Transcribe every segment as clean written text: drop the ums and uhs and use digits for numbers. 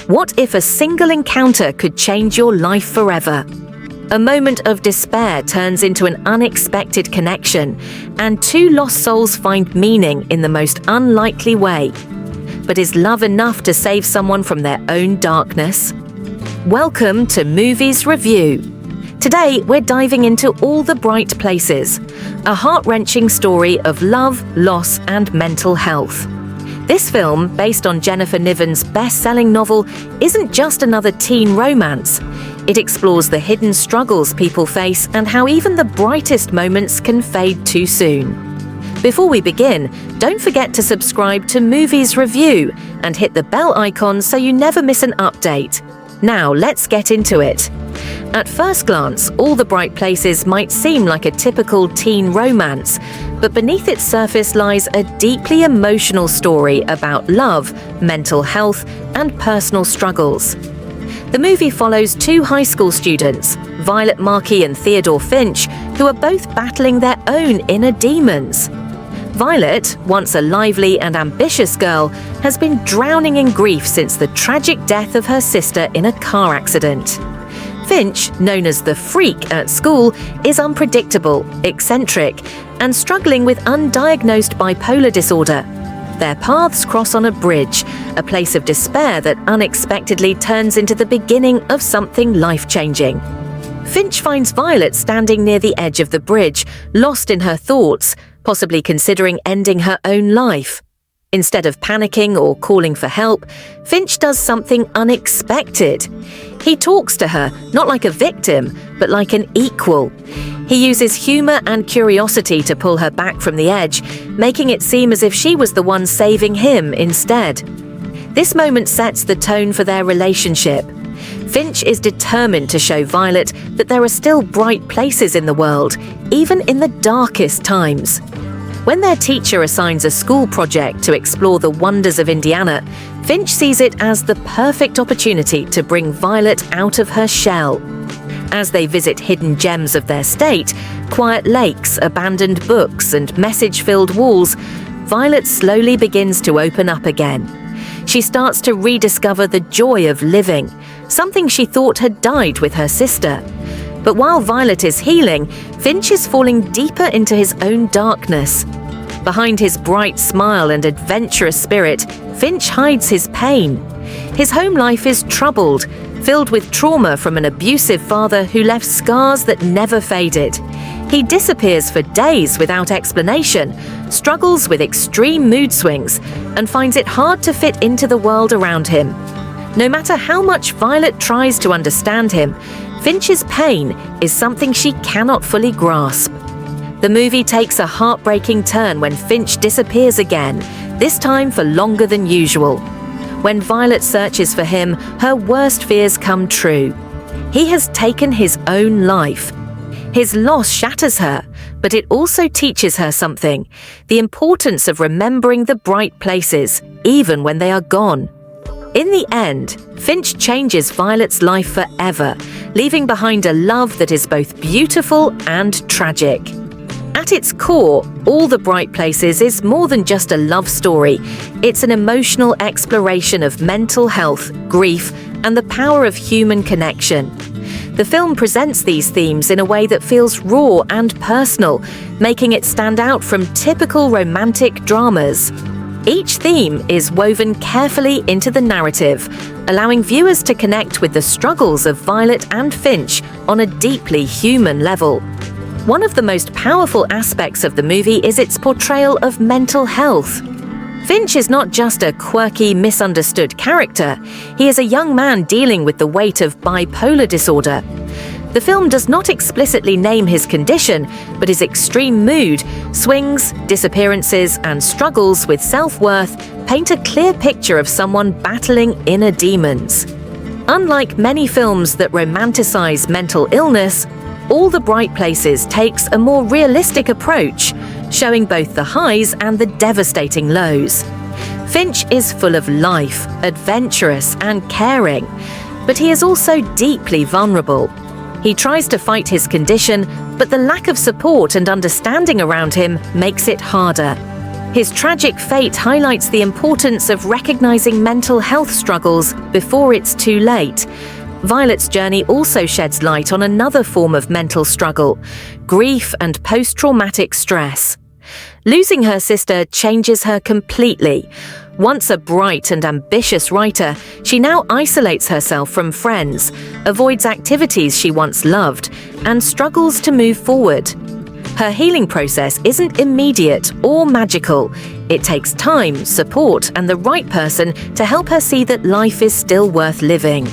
What if a single encounter could change your life forever? A moment of despair turns into an unexpected connection, and two lost souls find meaning in the most unlikely way. But is love enough to save someone from their own darkness? Welcome to Movies Review. Today, we're diving into All the Bright Places, a heart-wrenching story of love, loss, and mental health. This film, based on Jennifer Niven's best-selling novel, isn't just another teen romance. It explores the hidden struggles people face and how even the brightest moments can fade too soon. Before we begin, don't forget to subscribe to Movies Review and hit the bell icon so you never miss an update. Now, let's get into it. At first glance, All the Bright Places might seem like a typical teen romance, but beneath its surface lies a deeply emotional story about love, mental health, and personal struggles. The movie follows two high school students, Violet and Theodore Finch, who are both battling their own inner demons. Violet, once a lively and ambitious girl, has been drowning in grief since the tragic death of her sister in a car accident. Finch, known as the freak at school, is unpredictable, eccentric, and struggling with undiagnosed bipolar disorder. Their paths cross on a bridge, a place of despair that unexpectedly turns into the beginning of something life-changing. Finch finds Violet standing near the edge of the bridge, lost in her thoughts, possibly considering ending her own life. Instead of panicking or calling for help, Finch does something unexpected. He talks to her, not like a victim, but like an equal. He uses humor and curiosity to pull her back from the edge, making it seem as if she was the one saving him instead. This moment sets the tone for their relationship. Finch is determined to show Violet that there are still bright places in the world, even in the darkest times. When their teacher assigns a school project to explore the wonders of Indiana, Finch sees it as the perfect opportunity to bring Violet out of her shell. As they visit hidden gems of their state, quiet lakes, abandoned books, and message-filled walls, Violet slowly begins to open up again. She starts to rediscover the joy of living, something she thought had died with her sister. But while Violet is healing, Finch is falling deeper into his own darkness. Behind his bright smile and adventurous spirit, Finch hides his pain. His home life is troubled, filled with trauma from an abusive father who left scars that never faded. He disappears for days without explanation, struggles with extreme mood swings, and finds it hard to fit into the world around him. No matter how much Violet tries to understand him, Finch's pain is something she cannot fully grasp. The movie takes a heartbreaking turn when Finch disappears again, this time for longer than usual. When Violet searches for him, her worst fears come true. He has taken his own life. His loss shatters her, but it also teaches her something: the importance of remembering the bright places, even when they are gone. In the end, Finch changes Violet's life forever, leaving behind a love that is both beautiful and tragic. At its core, All the Bright Places is more than just a love story. It's an emotional exploration of mental health, grief, and the power of human connection. The film presents these themes in a way that feels raw and personal, making it stand out from typical romantic dramas. Each theme is woven carefully into the narrative, allowing viewers to connect with the struggles of Violet and Finch on a deeply human level. One of the most powerful aspects of the movie is its portrayal of mental health. Finch is not just a quirky, misunderstood character. He is a young man dealing with the weight of bipolar disorder. The film does not explicitly name his condition, but his extreme mood, swings, disappearances, and struggles with self-worth paint a clear picture of someone battling inner demons. Unlike many films that romanticize mental illness, All the Bright Places takes a more realistic approach, showing both the highs and the devastating lows. Finch is full of life, adventurous, and caring, but he is also deeply vulnerable. He tries to fight his condition, but the lack of support and understanding around him makes it harder. His tragic fate highlights the importance of recognizing mental health struggles before it's too late. Violet's journey also sheds light on another form of mental struggle: grief and post-traumatic stress. Losing her sister changes her completely. Once a bright and ambitious writer, she now isolates herself from friends, avoids activities she once loved, and struggles to move forward. Her healing process isn't immediate or magical. It takes time, support, and the right person to help her see that life is still worth living.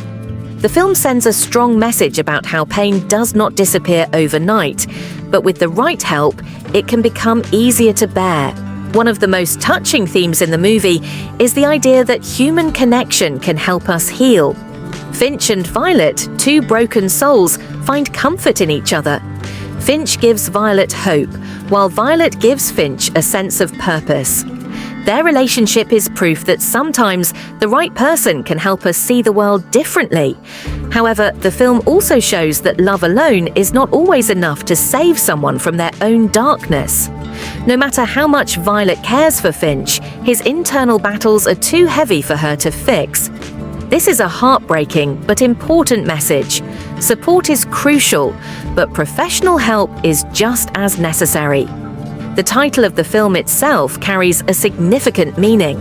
The film sends a strong message about how pain does not disappear overnight, but with the right help, it can become easier to bear. One of the most touching themes in the movie is the idea that human connection can help us heal. Finch and Violet, two broken souls, find comfort in each other. Finch gives Violet hope, while Violet gives Finch a sense of purpose. Their relationship is proof that sometimes the right person can help us see the world differently. However, the film also shows that love alone is not always enough to save someone from their own darkness. No matter how much Violet cares for Finch, his internal battles are too heavy for her to fix. This is a heartbreaking but important message. Support is crucial, but professional help is just as necessary. The title of the film itself carries a significant meaning.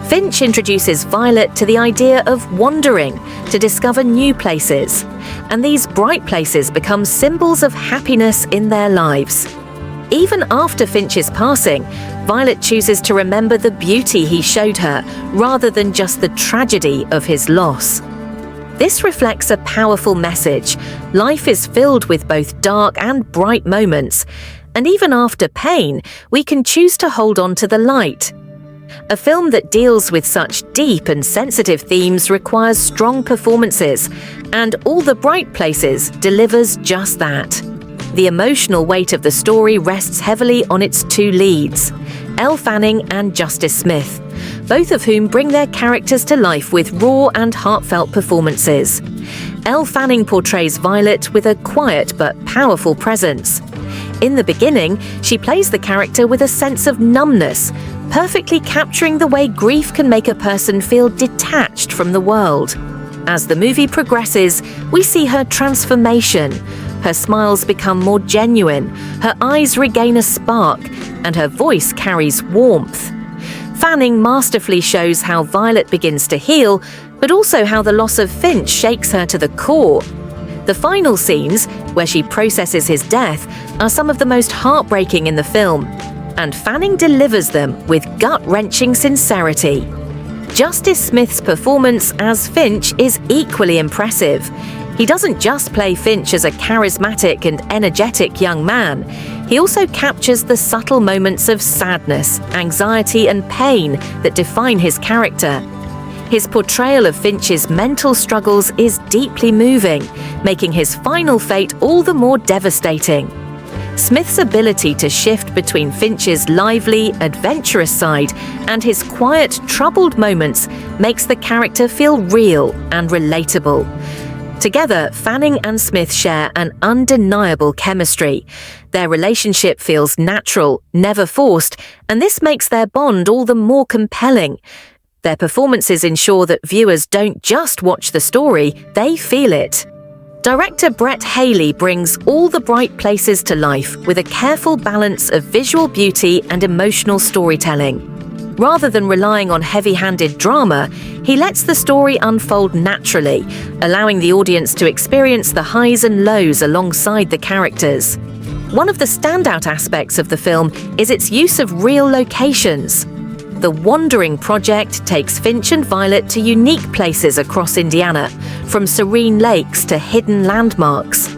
Finch introduces Violet to the idea of wandering, to discover new places, and these bright places become symbols of happiness in their lives. Even after Finch's passing, Violet chooses to remember the beauty he showed her, rather than just the tragedy of his loss. This reflects a powerful message. Life is filled with both dark and bright moments, and even after pain, we can choose to hold on to the light. A film that deals with such deep and sensitive themes requires strong performances, and All the Bright Places delivers just that. The emotional weight of the story rests heavily on its two leads, Elle Fanning and Justice Smith, both of whom bring their characters to life with raw and heartfelt performances. Elle Fanning portrays Violet with a quiet but powerful presence. In the beginning, she plays the character with a sense of numbness, perfectly capturing the way grief can make a person feel detached from the world. As the movie progresses, we see her transformation. Her smiles become more genuine, her eyes regain a spark, and her voice carries warmth. Fanning masterfully shows how Violet begins to heal, but also how the loss of Finch shakes her to the core. The final scenes, where she processes his death, are some of the most heartbreaking in the film, and Fanning delivers them with gut-wrenching sincerity. Justice Smith's performance as Finch is equally impressive. He doesn't just play Finch as a charismatic and energetic young man, he also captures the subtle moments of sadness, anxiety, and pain that define his character. His portrayal of Finch's mental struggles is deeply moving, making his final fate all the more devastating. Smith's ability to shift between Finch's lively, adventurous side and his quiet, troubled moments makes the character feel real and relatable. Together, Fanning and Smith share an undeniable chemistry. Their relationship feels natural, never forced, and this makes their bond all the more compelling. Their performances ensure that viewers don't just watch the story, they feel it. Director Brett Haley brings All the Bright Places to life with a careful balance of visual beauty and emotional storytelling. Rather than relying on heavy-handed drama, he lets the story unfold naturally, allowing the audience to experience the highs and lows alongside the characters. One of the standout aspects of the film is its use of real locations. The Wandering Project takes Finch and Violet to unique places across Indiana, from serene lakes to hidden landmarks.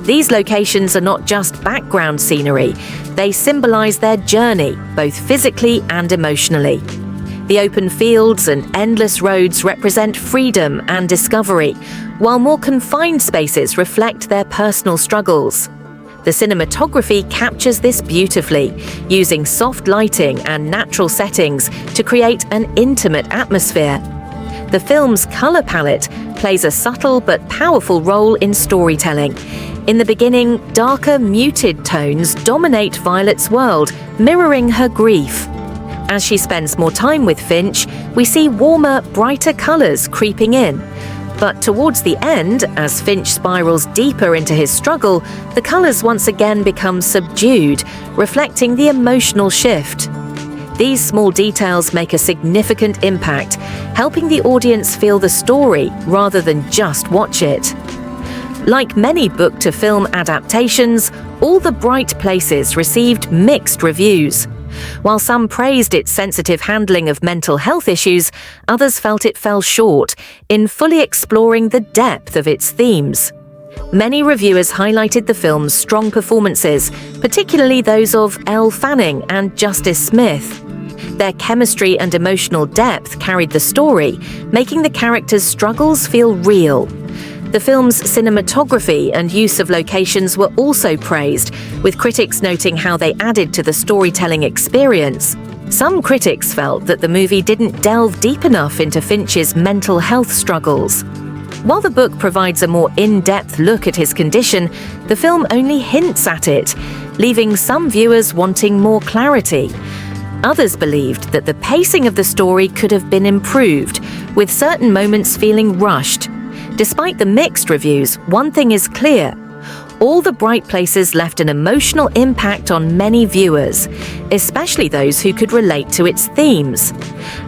These locations are not just background scenery, they symbolize their journey, both physically and emotionally. The open fields and endless roads represent freedom and discovery, while more confined spaces reflect their personal struggles. The cinematography captures this beautifully, using soft lighting and natural settings to create an intimate atmosphere. The film's color palette plays a subtle but powerful role in storytelling. In the beginning, darker, muted tones dominate Violet's world, mirroring her grief. As she spends more time with Finch, we see warmer, brighter colours creeping in. But towards the end, as Finch spirals deeper into his struggle, the colours once again become subdued, reflecting the emotional shift. These small details make a significant impact, helping the audience feel the story rather than just watch it. Like many book-to-film adaptations, All the Bright Places received mixed reviews. While some praised its sensitive handling of mental health issues, others felt it fell short in fully exploring the depth of its themes. Many reviewers highlighted the film's strong performances, particularly those of Elle Fanning and Justice Smith. Their chemistry and emotional depth carried the story, making the characters' struggles feel real. The film's cinematography and use of locations were also praised, with critics noting how they added to the storytelling experience. Some critics felt that the movie didn't delve deep enough into Finch's mental health struggles. While the book provides a more in-depth look at his condition, the film only hints at it, leaving some viewers wanting more clarity. Others believed that the pacing of the story could have been improved, with certain moments feeling rushed. Despite the mixed reviews, one thing is clear. All the Bright Places left an emotional impact on many viewers, especially those who could relate to its themes.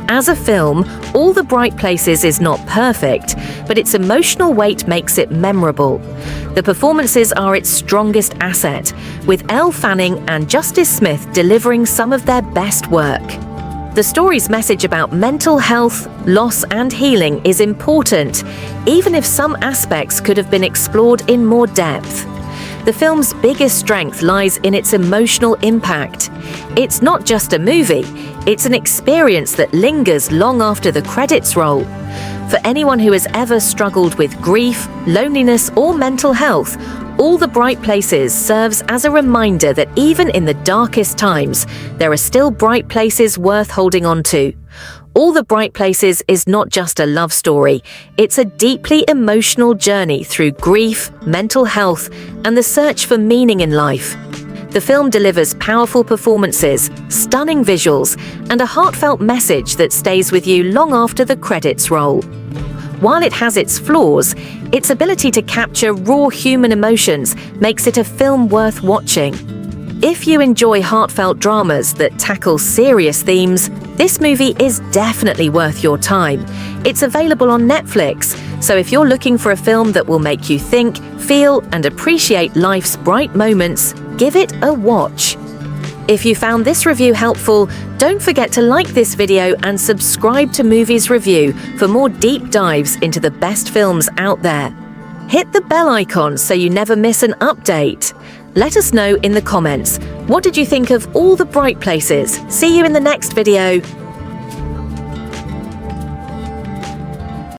As a film, All the Bright Places is not perfect, but its emotional weight makes it memorable. The performances are its strongest asset, with Elle Fanning and Justice Smith delivering some of their best work. The story's message about mental health, loss, and healing is important, even if some aspects could have been explored in more depth. The film's biggest strength lies in its emotional impact. It's not just a movie, it's an experience that lingers long after the credits roll. For anyone who has ever struggled with grief, loneliness, or mental health, All the Bright Places serves as a reminder that even in the darkest times, there are still bright places worth holding on to. All the Bright Places is not just a love story, it's a deeply emotional journey through grief, mental health, and the search for meaning in life. The film delivers powerful performances, stunning visuals, and a heartfelt message that stays with you long after the credits roll. While it has its flaws, its ability to capture raw human emotions makes it a film worth watching. If you enjoy heartfelt dramas that tackle serious themes, this movie is definitely worth your time. It's available on Netflix, so if you're looking for a film that will make you think, feel, and appreciate life's bright moments, give it a watch. If you found this review helpful, don't forget to like this video and subscribe to Movies Review for more deep dives into the best films out there. Hit the bell icon so you never miss an update. Let us know in the comments, what did you think of All the Bright Places? See you in the next video.